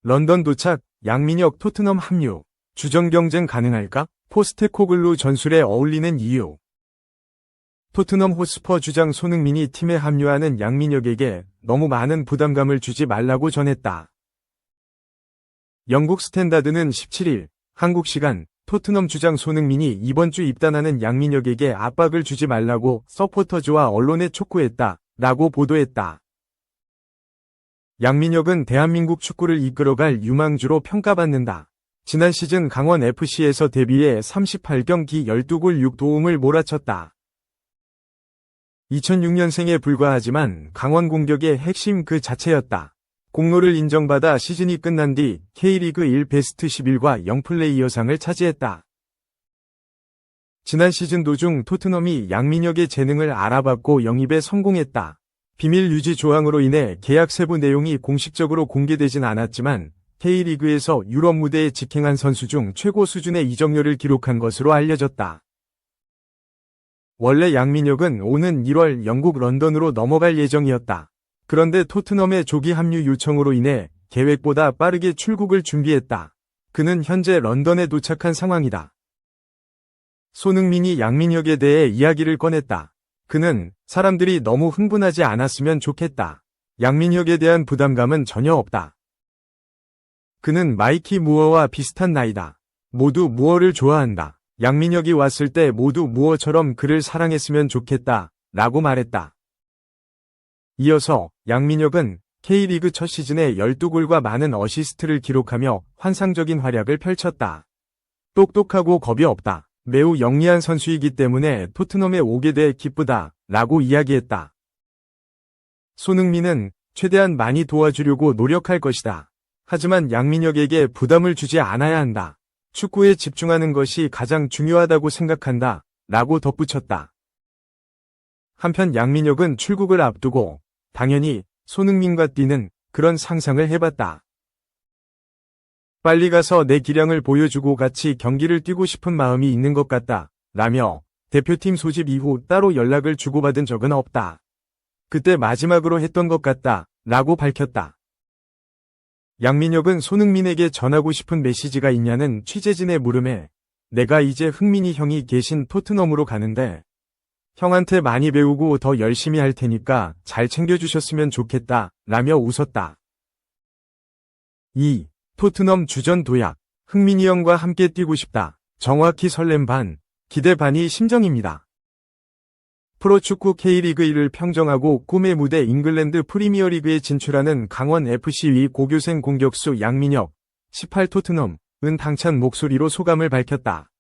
런던 도착, 양민혁 토트넘 합류. 주전 경쟁 가능할까? 포스테코글루 전술에 어울리는 이유. 토트넘 호스퍼 주장 손흥민이 팀에 합류하는 양민혁에게 너무 많은 부담감을 주지 말라고 전했다. 영국 스탠다드는 17일 한국 시간 토트넘 주장 손흥민이 이번 주 입단하는 양민혁에게 압박을 주지 말라고 서포터즈와 언론에 촉구했다 라고 보도했다. 양민혁은 대한민국 축구를 이끌어갈 유망주로 평가받는다. 지난 시즌 강원FC에서 데뷔해 38경기 12골 6도움을 몰아쳤다. 2006년생에 불과하지만 강원 공격의 핵심 그 자체였다. 공로를 인정받아 시즌이 끝난 뒤 K리그 1 베스트 11과 영플레이어상을 차지했다. 지난 시즌 도중 토트넘이 양민혁의 재능을 알아봤고 영입에 성공했다. 비밀 유지 조항으로 인해 계약 세부 내용이 공식적으로 공개되진 않았지만 K리그에서 유럽 무대에 직행한 선수 중 최고 수준의 이적료를 기록한 것으로 알려졌다. 원래 양민혁은 오는 1월 영국 런던으로 넘어갈 예정이었다. 그런데 토트넘의 조기 합류 요청으로 인해 계획보다 빠르게 출국을 준비했다. 그는 현재 런던에 도착한 상황이다. 손흥민이 양민혁에 대해 이야기를 꺼냈다. 그는 사람들이 너무 흥분하지 않았으면 좋겠다. 양민혁에 대한 부담감은 전혀 없다. 그는 마이키 무어와 비슷한 나이다. 모두 무어를 좋아한다. 양민혁이 왔을 때 모두 무어처럼 그를 사랑했으면 좋겠다 라고 말했다. 이어서 양민혁은 K리그 첫 시즌에 12골과 많은 어시스트를 기록하며 환상적인 활약을 펼쳤다. 똑똑하고 겁이 없다. 매우 영리한 선수이기 때문에 토트넘에 오게 돼 기쁘다 라고 이야기했다. 손흥민은 최대한 많이 도와주려고 노력할 것이다. 하지만 양민혁에게 부담을 주지 않아야 한다. 축구에 집중하는 것이 가장 중요하다고 생각한다 라고 덧붙였다. 한편 양민혁은 출국을 앞두고 당연히 손흥민과 뛰는 그런 상상을 해봤다. 빨리 가서 내 기량을 보여주고 같이 경기를 뛰고 싶은 마음이 있는 것 같다 라며 대표팀 소집 이후 따로 연락을 주고받은 적은 없다. 그때 마지막으로 했던 것 같다 라고 밝혔다. 양민혁은 손흥민에게 전하고 싶은 메시지가 있냐는 취재진의 물음에 내가 이제 흥민이 형이 계신 토트넘으로 가는데 형한테 많이 배우고 더 열심히 할 테니까 잘 챙겨주셨으면 좋겠다 라며 웃었다. 2. 토트넘 주전 도약. 흥민이 형과 함께 뛰고 싶다. 정확히 설렘 반, 기대 반이 심정입니다. 프로축구 K리그 1을 평정하고 꿈의 무대 잉글랜드 프리미어리그에 진출하는 강원FC 위 고교생 공격수 양민혁, 18 토트넘은 당찬 목소리로 소감을 밝혔다.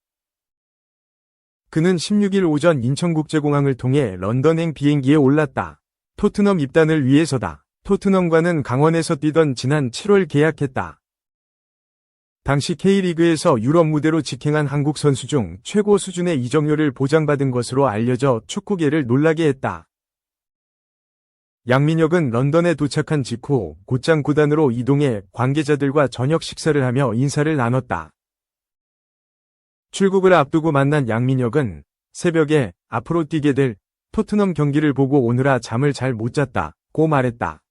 그는 16일 오전 인천국제공항을 통해 런던행 비행기에 올랐다. 토트넘 입단을 위해서다. 토트넘과는 강원에서 뛰던 지난 7월 계약했다. 당시 K리그에서 유럽 무대로 직행한 한국 선수 중 최고 수준의 이적료를 보장받은 것으로 알려져 축구계를 놀라게 했다. 양민혁은 런던에 도착한 직후 곧장 구단으로 이동해 관계자들과 저녁 식사를 하며 인사를 나눴다. 출국을 앞두고 만난 양민혁은 새벽에 앞으로 뛰게 될 토트넘 경기를 보고 오느라 잠을 잘 못 잤다고 말했다.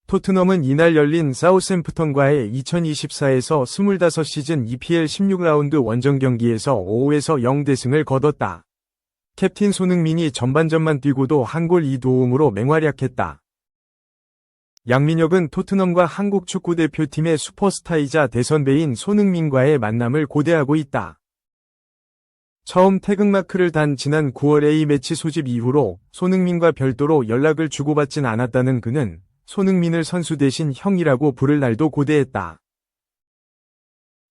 토트넘은 이날 열린 사우샘프턴과의 2024에서 25시즌 EPL 16라운드 원정 경기에서 5에서 0대승을 거뒀다. 캡틴 손흥민이 전반전만 뛰고도 한 골 2도움으로 맹활약했다. 양민혁은 토트넘과 한국 축구대표팀의 슈퍼스타이자 대선배인 손흥민과의 만남을 고대하고 있다. 처음 태극마크를 단 지난 9월 A매치 소집 이후로 손흥민과 별도로 연락을 주고받진 않았다는 그는 손흥민을 선수 대신 형이라고 부를 날도 고대했다.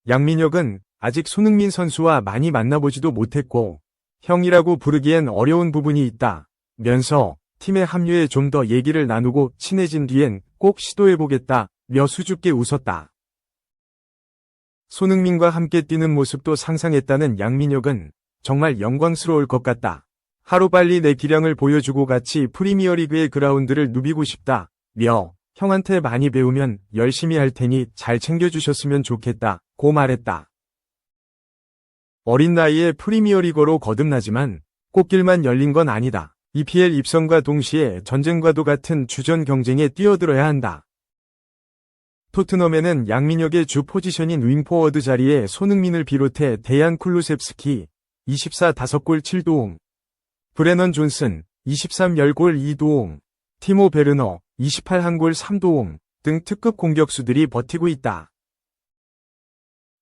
양민혁은 아직 손흥민 선수와 많이 만나보지도 못했고 형이라고 부르기엔 어려운 부분이 있다 면서 팀의 합류에 좀 더 얘기를 나누고 친해진 뒤엔 꼭 시도해보겠다며 수줍게 웃었다. 손흥민과 함께 뛰는 모습도 상상했다는 양민혁은 정말 영광스러울 것 같다. 하루빨리 내 기량을 보여주고 같이 프리미어리그의 그라운드를 누비고 싶다. 며 형한테 많이 배우면 열심히 할 테니 잘 챙겨주셨으면 좋겠다고 말했다. 어린 나이에 프리미어리거로 거듭나지만 꽃길만 열린 건 아니다. EPL 입성과 동시에 전쟁과도 같은 주전 경쟁에 뛰어들어야 한다. 토트넘에는 양민혁의 주 포지션인 윙포워드 자리에 손흥민을 비롯해 데얀 쿨루셉스키 24 5골 7도움, 브레넌 존슨 23 10골 2도움, 티모 베르너 28 1골 3도움 등 특급 공격수들이 버티고 있다.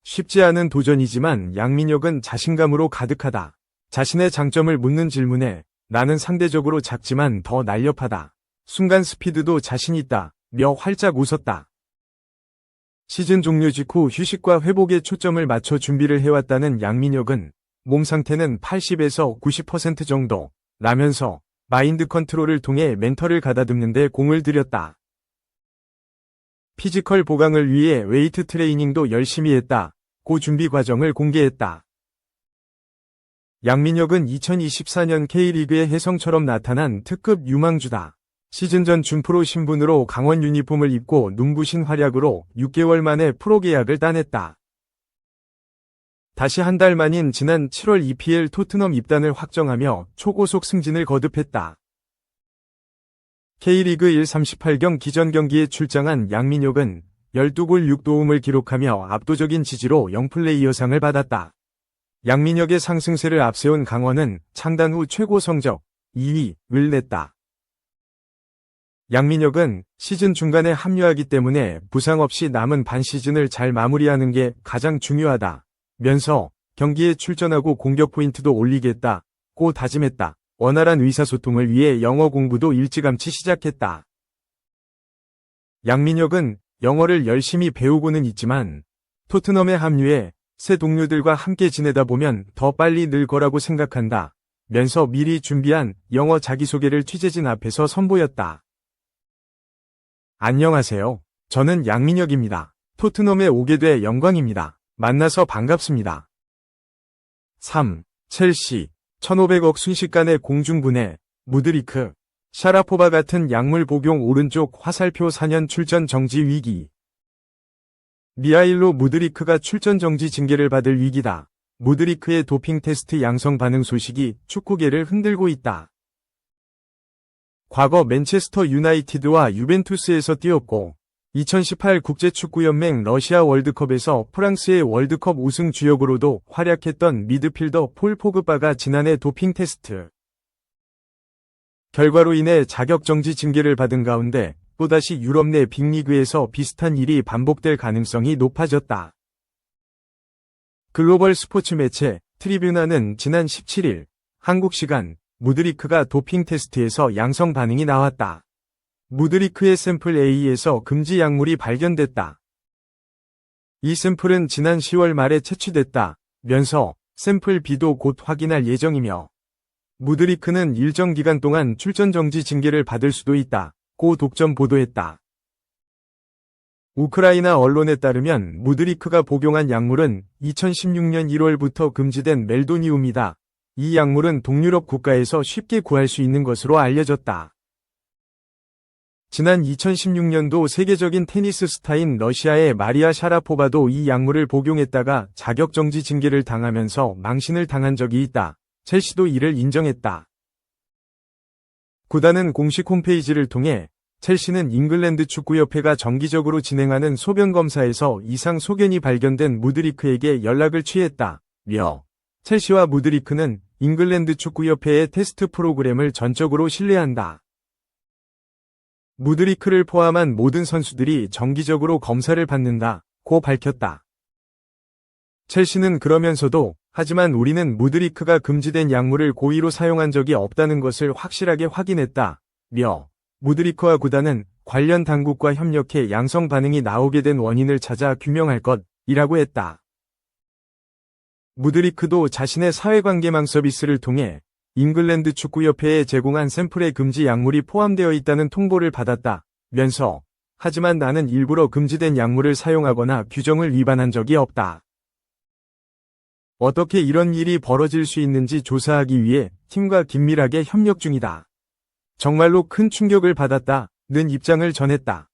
쉽지 않은 도전이지만 양민혁은 자신감으로 가득하다. 자신의 장점을 묻는 질문에 나는 상대적으로 작지만 더 날렵하다. 순간 스피드도 자신 있다. 며 활짝 웃었다. 시즌 종료 직후 휴식과 회복에 초점을 맞춰 준비를 해왔다는 양민혁은 몸 상태는 80에서 90% 정도 라면서 마인드 컨트롤을 통해 멘탈을 가다듬는 데 공을 들였다. 피지컬 보강을 위해 웨이트 트레이닝도 열심히 했다. 고 준비 과정을 공개했다. 양민혁은 2024년 K리그의 혜성처럼 나타난 특급 유망주다. 시즌 전 준프로 신분으로 강원 유니폼을 입고 눈부신 활약으로 6개월 만에 프로 계약을 따냈다. 다시 한 달 만인 지난 7월 EPL 토트넘 입단을 확정하며 초고속 승진을 거듭했다. K리그 1 38경 기전 경기에 출장한 양민혁은 12골 6도움을 기록하며 압도적인 지지로 영플레이어상을 받았다. 양민혁의 상승세를 앞세운 강원은 창단 후 최고 성적 2위를 냈다. 양민혁은 시즌 중간에 합류하기 때문에 부상 없이 남은 반 시즌을 잘 마무리하는 게 가장 중요하다. 면서 경기에 출전하고 공격 포인트도 올리겠다고 다짐했다. 원활한 의사소통을 위해 영어 공부도 일찌감치 시작했다. 양민혁은 영어를 열심히 배우고는 있지만 토트넘에 합류해 새 동료들과 함께 지내다 보면 더 빨리 늘 거라고 생각한다. 면서 미리 준비한 영어 자기소개를 취재진 앞에서 선보였다. 안녕하세요. 저는 양민혁입니다. 토트넘에 오게 돼 영광입니다. 만나서 반갑습니다. 3. 첼시 1500억 순식간에 공중분해 무드리크 샤라포바 같은 약물 복용 오른쪽 화살표 4년 출전 정지 위기. 미하일로 무드리크가 출전 정지 징계를 받을 위기다. 무드리크의 도핑 테스트 양성 반응 소식이 축구계를 흔들고 있다. 과거 맨체스터 유나이티드와 유벤투스에서 뛰었고 2018 국제축구연맹 러시아 월드컵에서 프랑스의 월드컵 우승 주역으로도 활약했던 미드필더 폴 포그바가 지난해 도핑 테스트 결과로 인해 자격정지 징계를 받은 가운데 또다시 유럽 내 빅리그에서 비슷한 일이 반복될 가능성이 높아졌다. 글로벌 스포츠 매체 트리뷴화는 지난 17일 한국 시간 무드리크가 도핑 테스트에서 양성 반응이 나왔다. 무드리크의 샘플 A에서 금지 약물이 발견됐다. 이 샘플은 지난 10월 말에 채취됐다. 면서 샘플 B도 곧 확인할 예정이며 무드리크는 일정 기간 동안 출전 정지 징계를 받을 수도 있다. 고 독점 보도했다. 우크라이나 언론에 따르면 무드리크가 복용한 약물은 2016년 1월부터 금지된 멜도니움이다. 이 약물은 동유럽 국가에서 쉽게 구할 수 있는 것으로 알려졌다. 지난 2016년도 세계적인 테니스 스타인 러시아의 마리아 샤라포바도 이 약물을 복용했다가 자격정지 징계를 당하면서 망신을 당한 적이 있다. 첼시도 이를 인정했다. 구단은 공식 홈페이지를 통해 첼시는 잉글랜드 축구협회가 정기적으로 진행하는 소변검사에서 이상 소견이 발견된 무드리크에게 연락을 취했다. 며 첼시와 무드리크는 잉글랜드 축구협회의 테스트 프로그램을 전적으로 신뢰한다. 무드리크를 포함한 모든 선수들이 정기적으로 검사를 받는다. 고 밝혔다. 첼시는 그러면서도 하지만 우리는 무드리크가 금지된 약물을 고의로 사용한 적이 없다는 것을 확실하게 확인했다. 며 무드리크와 구단은 관련 당국과 협력해 양성 반응이 나오게 된 원인을 찾아 규명할 것이라고 했다. 무드리크도 자신의 사회관계망 서비스를 통해 잉글랜드 축구협회에 제공한 샘플에 금지 약물이 포함되어 있다는 통보를 받았다. 면서 하지만 나는 일부러 금지된 약물을 사용하거나 규정을 위반한 적이 없다. 어떻게 이런 일이 벌어질 수 있는지 조사하기 위해 팀과 긴밀하게 협력 중이다. 정말로 큰 충격을 받았다는 입장을 전했다.